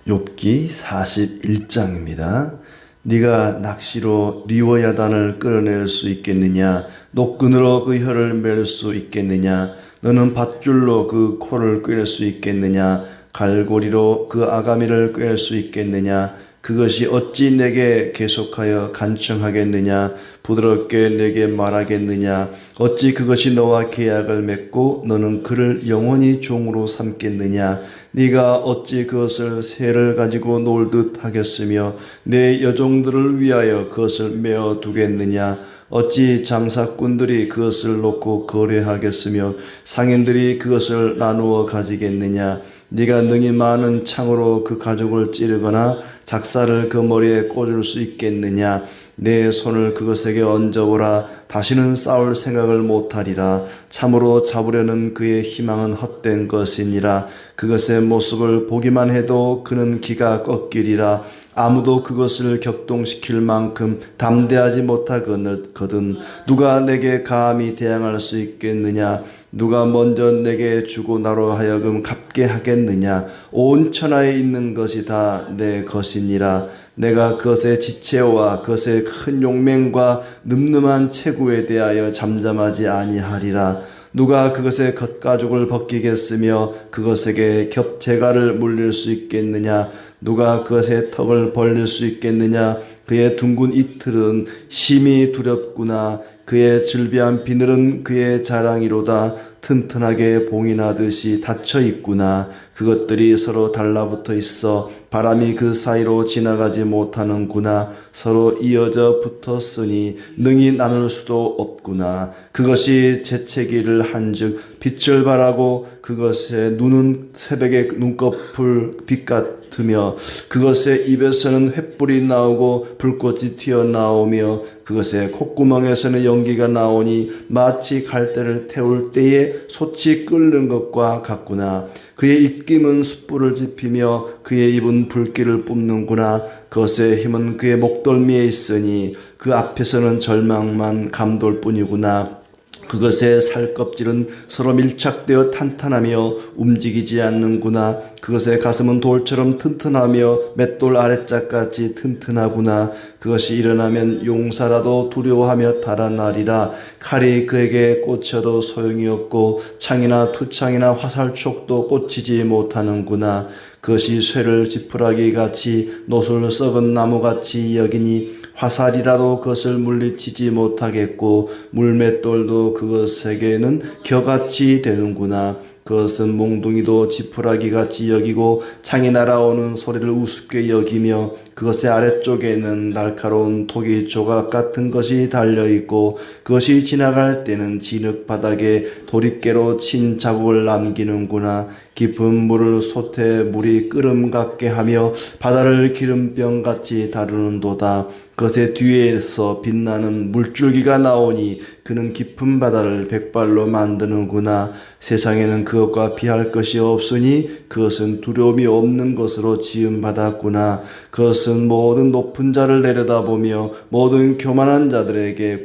욥기 41장입니다. 네가 낚시로 리워야단을 끌어낼 수 있겠느냐? 노끈으로 그 혀를 맬 수 있겠느냐? 너는 밧줄로 그 코를 꿰낼 수 있겠느냐? 갈고리로 그 아가미를 꿰낼 수 있겠느냐? 그것이 어찌 내게 계속하여 간청하겠느냐? 부드럽게 내게 말하겠느냐? 어찌 그것이 너와 계약을 맺고 너는 그를 영원히 종으로 삼겠느냐? 네가 어찌 그것을 새를 가지고 놀듯 하겠으며 내 여종들을 위하여 그것을 메어 두겠느냐? 어찌 장사꾼들이 그것을 놓고 거래하겠으며 상인들이 그것을 나누어 가지겠느냐? 네가 능히 많은 창으로 그 가죽을 찌르거나 작사를 그 머리에 꽂을 수 있겠느냐? 내 손을 그것에게 얹어보라. 다시는 싸울 생각을 못하리라. 참으로 잡으려는 그의 희망은 헛된 것이니라. 그것의 모습을 보기만 해도 그는 기가 꺾이리라. 아무도 그것을 격동시킬 만큼 담대하지 못하거든 누가 내게 감히 대항할 수 있겠느냐? 누가 먼저 내게 주고 나로 하여금 갚게 하겠느냐? 온 천하에 있는 것이 다 내 것이니라. 내가 그것의 지체와 그것의 큰 용맹과 늠름한 체구에 대하여 잠잠하지 아니하리라. 누가 그것의 겉가죽을 벗기겠으며 그것에게 겹재갈을 물릴 수 있겠느냐? 누가 그것의 턱을 벌릴 수 있겠느냐? 그의 둥근 이틀은 심히 두렵구나. 그의 즐비한 비늘은 그의 자랑이로다. 튼튼하게 봉이 나듯이 닫혀 있구나. 그것들이 서로 달라붙어 있어 바람이 그 사이로 지나가지 못하는구나. 서로 이어져 붙었으니 능히 나눌 수도 없구나. 그것이 재채기를 한즉 빛을 발하고 그것의 눈은 새벽의 눈꺼풀 빛 같으며 그것의 입에서는 횃불이 나오고 불꽃이 튀어나오며 그것의 콧구멍에서는 연기가 나오니 마치 갈대를 태울 때에 솥이 끓는 것과 같구나. 그의 입김은 숯불을 지피며 그의 입은 불길을 뿜는구나. 그것의 힘은 그의 목덜미에 있으니 그 앞에서는 절망만 감돌 뿐이구나. 그것의 살껍질은 서로 밀착되어 탄탄하며 움직이지 않는구나. 그것의 가슴은 돌처럼 튼튼하며 맷돌 아래짝같이 튼튼하구나. 그것이 일어나면 용사라도 두려워하며 달아나리라. 칼이 그에게 꽂혀도 소용이 없고 창이나 투창이나 화살촉도 꽂히지 못하는구나. 그것이 쇠를 지푸라기 같이 노술 썩은 나무같이 여기니 화살이라도 그것을 물리치지 못하겠고 물맷돌도 그것에게는 겨같이 되는구나. 그것은 몽둥이도 지푸라기같이 여기고 창이 날아오는 소리를 우습게 여기며 그것의 아래쪽에는 날카로운 토기 조각 같은 것이 달려있고 그것이 지나갈 때는 진흙 바닥에 도립개로 친 자국을 남기는구나. 깊은 물을 솥에 물이 끓음 같게 하며 바다를 기름병같이 다루는도다. 그것의 뒤에서 빛나는 물줄기가 나오니 그는 깊은 바다를 백발로 만드는구나. 세상에는 그것과 비할 것이 없으니 그것은 두려움이 없는 것으로 지음받았구나. 그것은 모든 높은 자를 내려다보며 모든 교만한 자들에게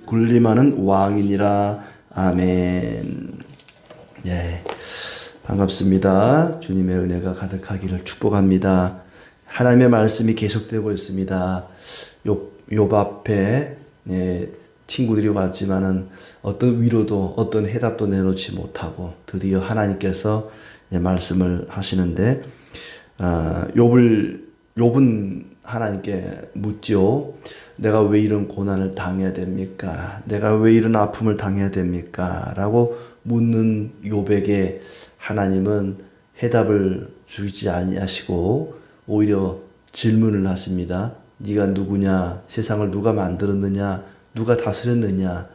군림하는 왕이니라. 아멘. 예, 반갑습니다. 주님의 은혜가 가득하기를 축복합니다. 하나님의 말씀이 계속되고 있습니다. 욥 앞에 친구들이 왔지만은 어떤 위로도 어떤 해답도 내놓지 못하고 드디어 하나님께서 말씀을 하시는데 욥은 하나님께 묻죠. 내가 왜 이런 고난을 당해야 됩니까? 내가 왜 이런 아픔을 당해야 됩니까? 라고 묻는 욥에게 하나님은 해답을 주지 아니하시고 오히려 질문을 하십니다. 네가 누구냐? 세상을 누가 만들었느냐? 누가 다스렸느냐?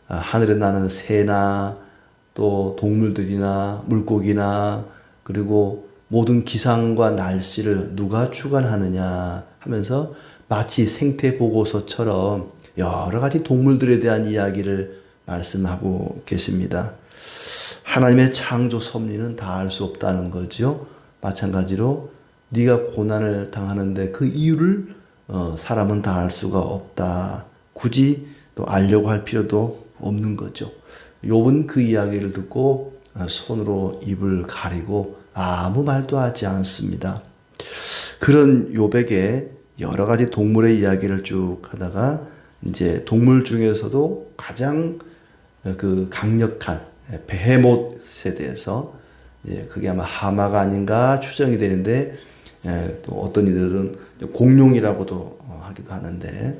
하늘에 나는 새나 또 동물들이나 물고기나 그리고 모든 기상과 날씨를 누가 주관하느냐 하면서 마치 생태 보고서처럼 여러 가지 동물들에 대한 이야기를 말씀하고 계십니다. 하나님의 창조 섭리는 다 알 수 없다는 거죠. 마찬가지로 네가 고난을 당하는데 그 이유를 사람은 다 알 수가 없다. 굳이 또 알려고 할 필요도 없는 거죠. 욥은 그 이야기를 듣고 손으로 입을 가리고 아무 말도 하지 않습니다. 그런 요백의 여러 가지 동물의 이야기를 쭉 하다가 이제 동물 중에서도 가장 그 강력한 베헤못에 대해서 그게 아마 하마가 아닌가 추정이 되는데 또 어떤 이들은 공룡이라고도 하기도 하는데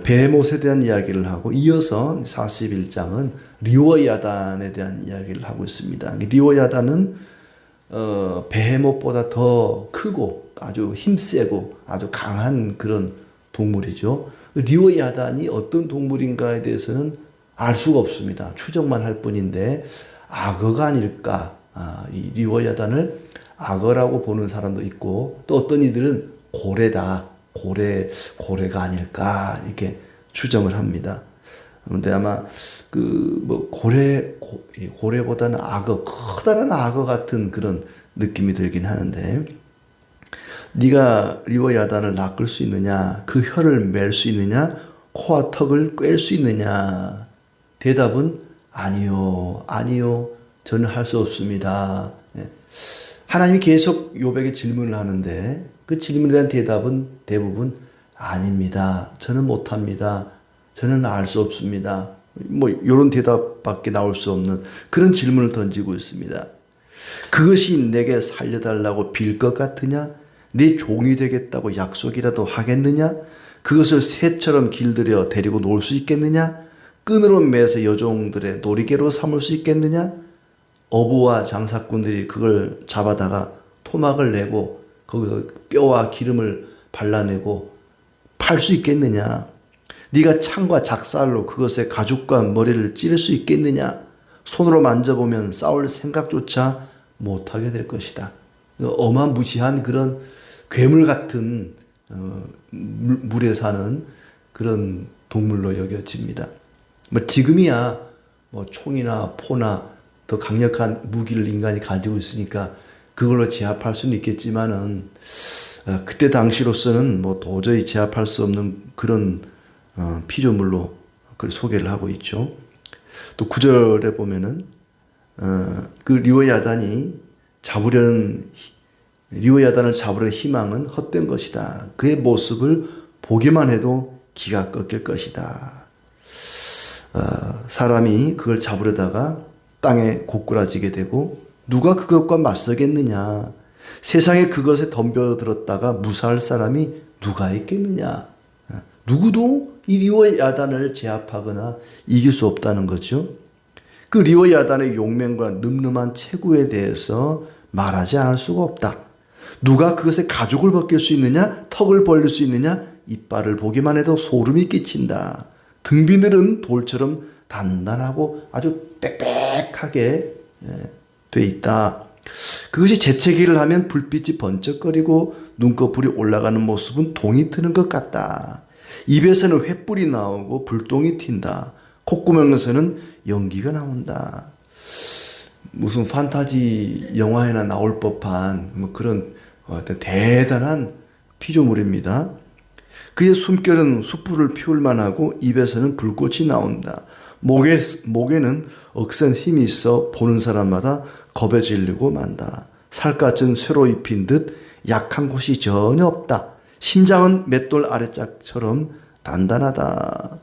베헤못에 대한 이야기를 하고 이어서 41장은 리워야단에 대한 이야기를 하고 있습니다. 리워야단은 베헤못보다 더 크고 아주 힘세고 아주 강한 그런 동물이죠. 리워야단이 어떤 동물인가에 대해서는 알 수가 없습니다. 추정만 할 뿐인데 악어가 아닐까. 이 리워야단을 악어라고 보는 사람도 있고 또 어떤 이들은 고래다. 고래가 아닐까 이렇게 추정을 합니다. 그런데 아마 고래보다는 악어, 커다란 악어 같은 그런 느낌이 들긴 하는데 네가 리워야단을 낚을 수 있느냐? 그 혀를 맬 수 있느냐? 코와 턱을 꿰 수 있느냐? 대답은 아니요. 저는 할 수 없습니다. 하나님이 계속 욥에게 질문을 하는데 그 질문에 대한 대답은 대부분 아닙니다. 저는 못합니다. 저는 알 수 없습니다. 이런 대답밖에 나올 수 없는 그런 질문을 던지고 있습니다. 그것이 내게 살려달라고 빌 것 같으냐? 네 종이 되겠다고 약속이라도 하겠느냐? 그것을 새처럼 길들여 데리고 놀 수 있겠느냐? 끈으로 매서 여종들의 놀이개로 삼을 수 있겠느냐? 어부와 장사꾼들이 그걸 잡아다가 토막을 내고 거기서 뼈와 기름을 발라내고 팔 수 있겠느냐? 네가 창과 작살로 그것의 가죽과 머리를 찌를 수 있겠느냐? 손으로 만져보면 싸울 생각조차 못하게 될 것이다. 어마무시한 그런 괴물 같은 물에 사는 그런 동물로 여겨집니다. 지금이야 총이나 포나 더 강력한 무기를 인간이 가지고 있으니까 그걸로 제압할 수는 있겠지만은 그때 당시로서는 도저히 제압할 수 없는 그런 피조물로 그걸 소개를 하고 있죠. 또 9절에 보면은 그 리워야단을 잡으려는 희망은 헛된 것이다. 그의 모습을 보기만 해도 기가 꺾일 것이다. 사람이 그걸 잡으려다가 땅에 고꾸라지게 되고 누가 그것과 맞서겠느냐? 세상에 그것에 덤벼들었다가 무사할 사람이 누가 있겠느냐? 누구도 이 리워야단을 제압하거나 이길 수 없다는 거죠. 그 리워야단의 용맹과 늠름한 체구에 대해서 말하지 않을 수가 없다. 누가 그것에 가죽을 벗길 수 있느냐? 턱을 벌릴 수 있느냐? 이빨을 보기만 해도 소름이 끼친다. 등비늘은 돌처럼 단단하고 아주 빽빽하게 돼 있다. 그것이 재채기를 하면 불빛이 번쩍거리고 눈꺼풀이 올라가는 모습은 동이 트는 것 같다. 입에서는 횃불이 나오고 불똥이 튄다. 콧구멍에서는 연기가 나온다. 무슨 판타지 영화에나 나올 법한 그런 어떤 대단한 피조물입니다. 그의 숨결은 숯불을 피울 만하고 입에서는 불꽃이 나온다. 목에는 억센 힘이 있어 보는 사람마다 겁에 질리고 만다. 살갗은 쇠로 입힌 듯 약한 곳이 전혀 없다. 심장은 맷돌 아래짝처럼 단단하다.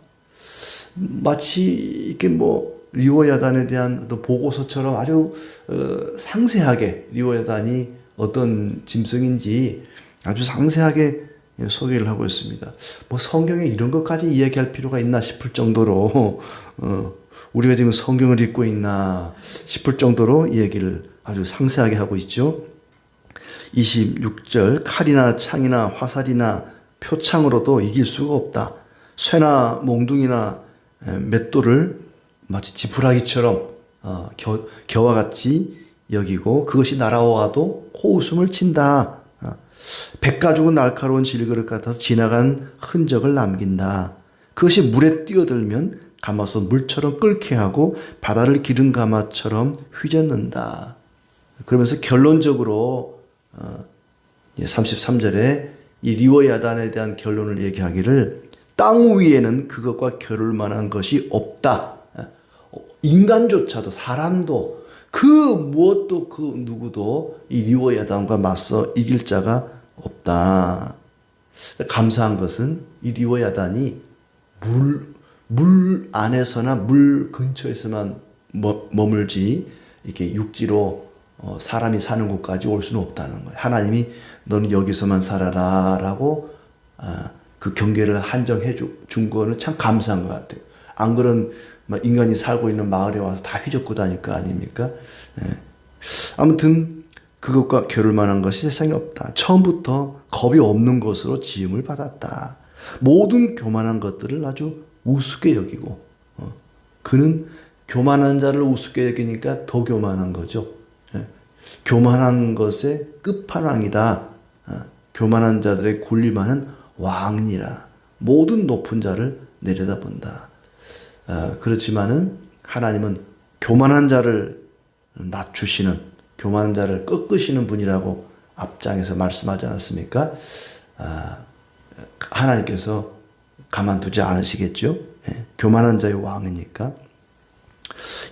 마치 이렇게 리워야단에 대한 보고서처럼 아주 상세하게 리워야단이 어떤 짐승인지 아주 상세하게 소개를 하고 있습니다. 성경에 이런 것까지 이야기할 필요가 있나 싶을 정도로 우리가 지금 성경을 읽고 있나 싶을 정도로 이 얘기를 아주 상세하게 하고 있죠. 26절 칼이나 창이나 화살이나 표창으로도 이길 수가 없다. 쇠나 몽둥이나 맷돌을 마치 지푸라기처럼 겨와 같이 여기고 그것이 날아와도 코웃음을 친다. 백가죽은 날카로운 질그릇 같아서 지나간 흔적을 남긴다. 그것이 물에 뛰어들면 가마솥 물처럼 끓게 하고 바다를 기른 가마처럼 휘젓는다. 그러면서 결론적으로 33절에 이 리워야단에 대한 결론을 얘기하기를 땅 위에는 그것과 겨룰 만한 것이 없다. 인간조차도 사람도 그 무엇도 그 누구도 이 리워야단과 맞서 이길 자가 없다. 없다. 감사한 것은 이 리워야단이 물 안에서나 물 근처에서만 머물지 이렇게 육지로 사람이 사는 곳까지 올 수는 없다는 거예요. 하나님이 너는 여기서만 살아라라고 그 경계를 한정해 준 거는 참 감사한 것 같아요. 안 그러면 인간이 살고 있는 마을에 와서 다 휘젓고 다닐 거 아닙니까? 아무튼 그것과 겨룰 만한 것이 세상에 없다. 처음부터 겁이 없는 것으로 지음을 받았다. 모든 교만한 것들을 아주 우습게 여기고 그는 교만한 자를 우습게 여기니까 더 교만한 거죠. 교만한 것의 끝판왕이다. 교만한 자들의 군림하는 왕이라. 모든 높은 자를 내려다본다. 그렇지만은 하나님은 교만한 자를 낮추시는, 교만한 자를 꺾으시는 분이라고 앞장에서 말씀하지 않았습니까? 하나님께서 가만두지 않으시겠죠. 교만한 자의 왕이니까.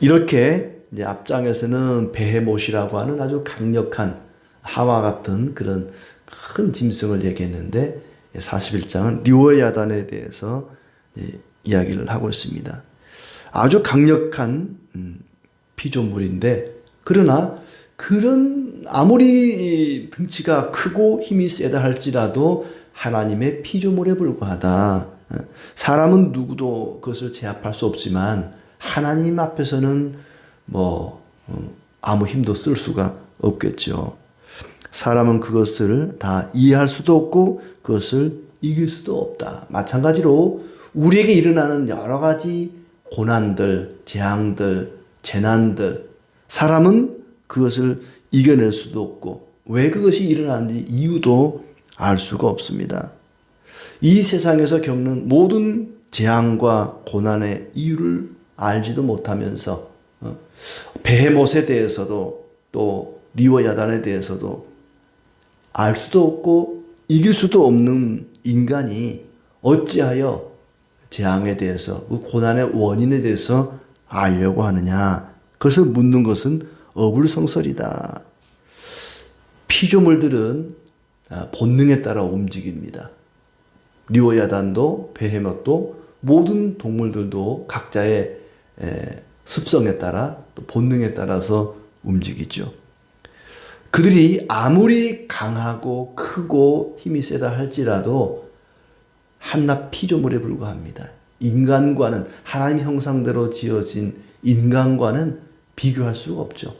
이렇게 이제 앞장에서는 베헤못이라고 하는 아주 강력한 하와 같은 그런 큰 짐승을 얘기했는데 41장은 리워야단에 대해서 이야기를 하고 있습니다. 아주 강력한 피조물인데 그러나 그런 아무리 등치가 크고 힘이 세다 할지라도 하나님의 피조물에 불과하다. 사람은 누구도 그것을 제압할 수 없지만 하나님 앞에서는 아무 힘도 쓸 수가 없겠죠. 사람은 그것을 다 이해할 수도 없고 그것을 이길 수도 없다. 마찬가지로 우리에게 일어나는 여러 가지 고난들, 재앙들, 재난들, 사람은 그것을 이겨낼 수도 없고 왜 그것이 일어나는지 이유도 알 수가 없습니다. 이 세상에서 겪는 모든 재앙과 고난의 이유를 알지도 못하면서 베헤못에 대해서도 또 리워야단에 대해서도 알 수도 없고 이길 수도 없는 인간이 어찌하여 재앙에 대해서 그 고난의 원인에 대해서 알려고 하느냐. 그것을 묻는 것은 어불성설이다. 피조물들은 본능에 따라 움직입니다. 리워야단도 베헤못도 모든 동물들도 각자의 습성에 따라 또 본능에 따라서 움직이죠. 그들이 아무리 강하고 크고 힘이 세다 할지라도 한낱 피조물에 불과합니다. 인간과는 하나님 형상대로 지어진 인간과는 비교할 수가 없죠.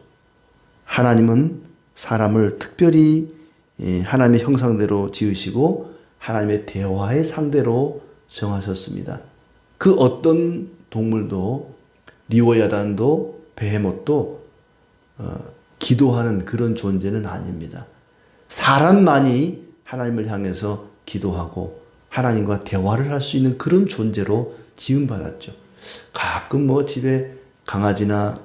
하나님은 사람을 특별히 하나님의 형상대로 지으시고 하나님의 대화의 상대로 정하셨습니다. 그 어떤 동물도 리워야단도 베헤못도 기도하는 그런 존재는 아닙니다. 사람만이 하나님을 향해서 기도하고 하나님과 대화를 할 수 있는 그런 존재로 지음받았죠. 가끔 집에 강아지나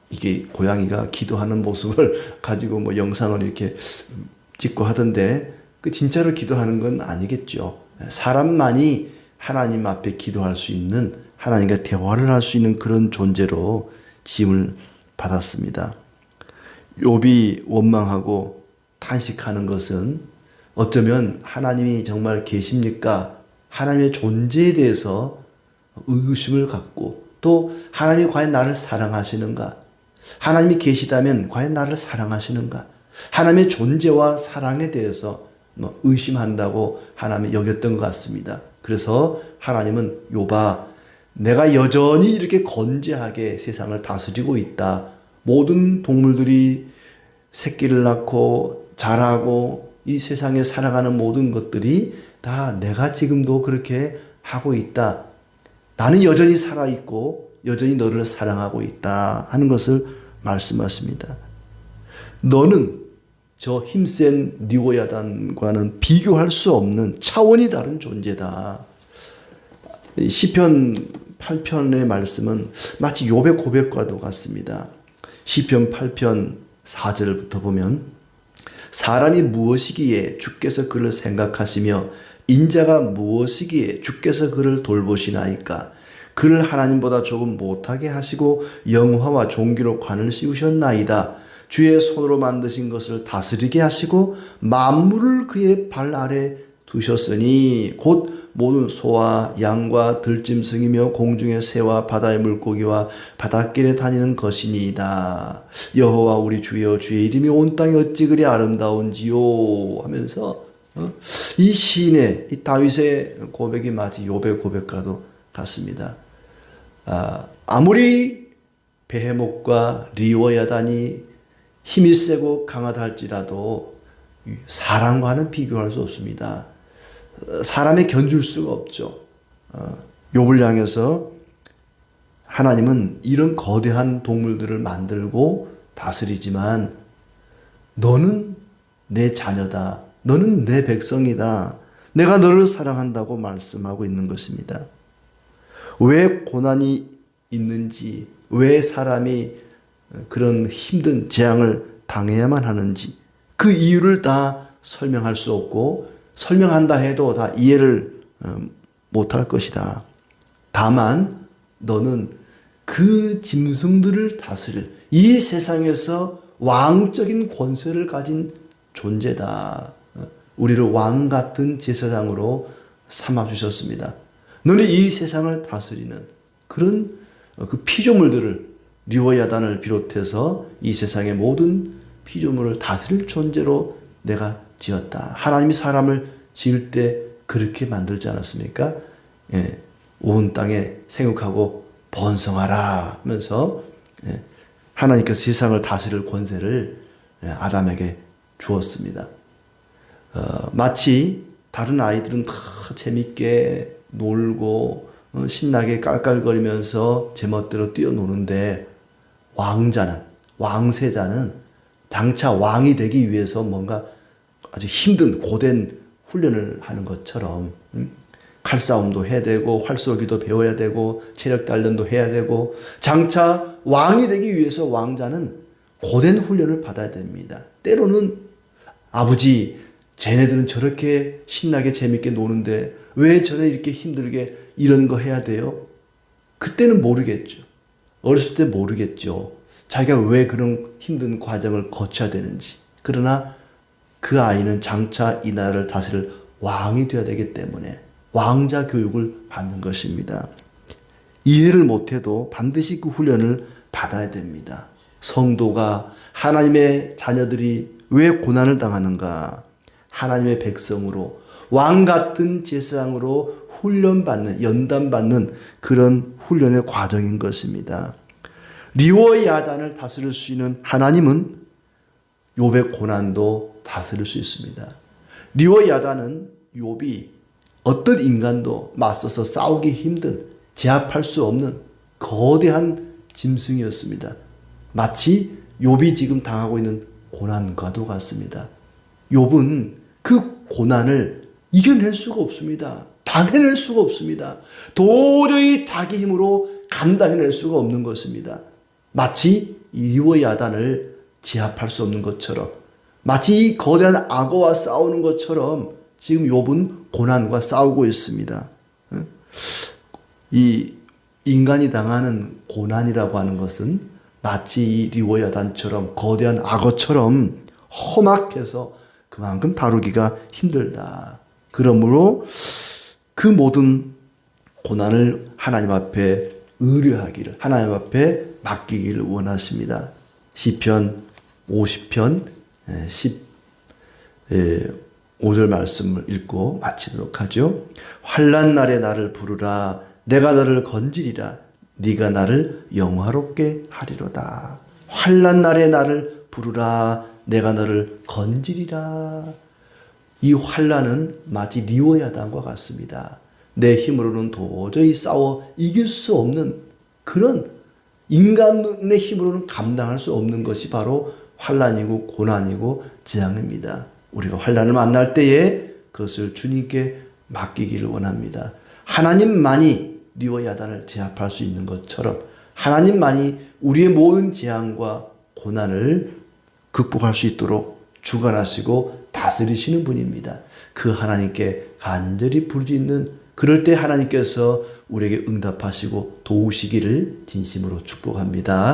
이게 고양이가 기도하는 모습을 가지고 영상을 이렇게 찍고 하던데 그 진짜로 기도하는 건 아니겠죠. 사람만이 하나님 앞에 기도할 수 있는 하나님과 대화를 할 수 있는 그런 존재로 지음을 받았습니다. 욥이 원망하고 탄식하는 것은 어쩌면 하나님이 정말 계십니까? 하나님의 존재에 대해서 의구심을 갖고 또 하나님이 과연 나를 사랑하시는가? 하나님이 계시다면 과연 나를 사랑하시는가? 하나님의 존재와 사랑에 대해서 의심한다고 하나님이 여겼던 것 같습니다. 그래서 하나님은 욥아, 내가 여전히 이렇게 건재하게 세상을 다스리고 있다. 모든 동물들이 새끼를 낳고 자라고 이 세상에 살아가는 모든 것들이 다 내가 지금도 그렇게 하고 있다. 나는 여전히 살아있고 여전히 너를 사랑하고 있다 하는 것을 말씀하십니다. 너는 저 힘센 리워야단과는 비교할 수 없는 차원이 다른 존재다. 시편 8편의 말씀은 마치 욥의 고백과도 같습니다. 시편 8편 4절부터 보면 사람이 무엇이기에 주께서 그를 생각하시며 인자가 무엇이기에 주께서 그를 돌보시나이까. 그를 하나님보다 조금 못하게 하시고 영화와 종기로 관을 씌우셨나이다. 주의 손으로 만드신 것을 다스리게 하시고 만물을 그의 발 아래 두셨으니 곧 모든 소와 양과 들짐승이며 공중의 새와 바다의 물고기와 바닷길에 다니는 것이니이다. 여호와 우리 주여 주의 이름이 온 땅에 어찌 그리 아름다운지요 하면서 이 시인의 이 다윗의 고백이 마치 욥의 고백과도 같습니다. 아무리 베헤못과 리워야단이 힘이 세고 강하다 할지라도 사람과는 비교할 수 없습니다. 사람에 견줄 수가 없죠. 욥을 향해서 하나님은 이런 거대한 동물들을 만들고 다스리지만 너는 내 자녀다. 너는 내 백성이다. 내가 너를 사랑한다고 말씀하고 있는 것입니다. 왜 고난이 있는지, 왜 사람이 그런 힘든 재앙을 당해야만 하는지 그 이유를 다 설명할 수 없고 설명한다 해도 다 이해를 못할 것이다. 다만 너는 그 짐승들을 다스릴 이 세상에서 왕적인 권세를 가진 존재다. 우리를 왕 같은 제사장으로 삼아주셨습니다. 너는 이 세상을 다스리는 그런 그 피조물들을 리워야단을 비롯해서 이 세상의 모든 피조물을 다스릴 존재로 내가 지었다. 하나님이 사람을 지을 때 그렇게 만들지 않았습니까? 온 땅에 생육하고 번성하라 하면서 하나님께서 세상을 다스릴 권세를 아담에게 주었습니다. 마치 다른 아이들은 다 재밌게 놀고 신나게 깔깔거리면서 제멋대로 뛰어노는데 왕세자는 장차 왕이 되기 위해서 뭔가 아주 힘든 고된 훈련을 하는 것처럼 칼싸움도 해야 되고 활쏘기도 배워야 되고 체력 단련도 해야 되고 장차 왕이 되기 위해서 왕자는 고된 훈련을 받아야 됩니다. 때로는 아버지 쟤네들은 저렇게 신나게 재밌게 노는데 왜 저는 이렇게 힘들게 이런 거 해야 돼요? 그때는 모르겠죠. 어렸을 때 모르겠죠. 자기가 왜 그런 힘든 과정을 거쳐야 되는지. 그러나 그 아이는 장차 이 나라를 다스릴 왕이 되어야 되기 때문에 왕자 교육을 받는 것입니다. 이해를 못해도 반드시 그 훈련을 받아야 됩니다. 성도가 하나님의 자녀들이 왜 고난을 당하는가? 하나님의 백성으로 왕 같은 제사장으로 훈련받는 연단받는 그런 훈련의 과정인 것입니다. 리워야단을 다스릴 수 있는 하나님은 욥의 고난도 다스릴 수 있습니다. 리워야단은 욥이 어떤 인간도 맞서서 싸우기 힘든 제압할 수 없는 거대한 짐승이었습니다. 마치 욥이 지금 당하고 있는 고난과도 같습니다. 욥은 그 고난을 이겨낼 수가 없습니다. 당해낼 수가 없습니다. 도저히 자기 힘으로 감당해낼 수가 없는 것입니다. 마치 리워야단을 제압할 수 없는 것처럼 마치 이 거대한 악어와 싸우는 것처럼 지금 욥은 고난과 싸우고 있습니다. 이 인간이 당하는 고난이라고 하는 것은 마치 이 리워야단처럼 거대한 악어처럼 험악해서 그만큼 다루기가 힘들다. 그러므로 그 모든 고난을 하나님 앞에 의뢰하기를, 하나님 앞에 맡기기를 원하십니다. 시편 50편 15절 말씀을 읽고 마치도록 하죠. 환난 날에 나를 부르라. 내가 너를 건지리라. 네가 나를 영화롭게 하리로다. 환난 날에 나를 부르라. 내가 너를 건지리라. 이 환난은 마치 리워야단과 같습니다. 내 힘으로는 도저히 싸워 이길 수 없는 그런 인간의 힘으로는 감당할 수 없는 것이 바로 환난이고 고난이고 재앙입니다. 우리가 환난을 만날 때에 그것을 주님께 맡기기를 원합니다. 하나님만이 리워야단을 제압할 수 있는 것처럼 하나님만이 우리의 모든 재앙과 고난을 극복할 수 있도록 주관하시고 다스리시는 분입니다. 그 하나님께 간절히 부르짖는 그럴 때 하나님께서 우리에게 응답하시고 도우시기를 진심으로 축복합니다.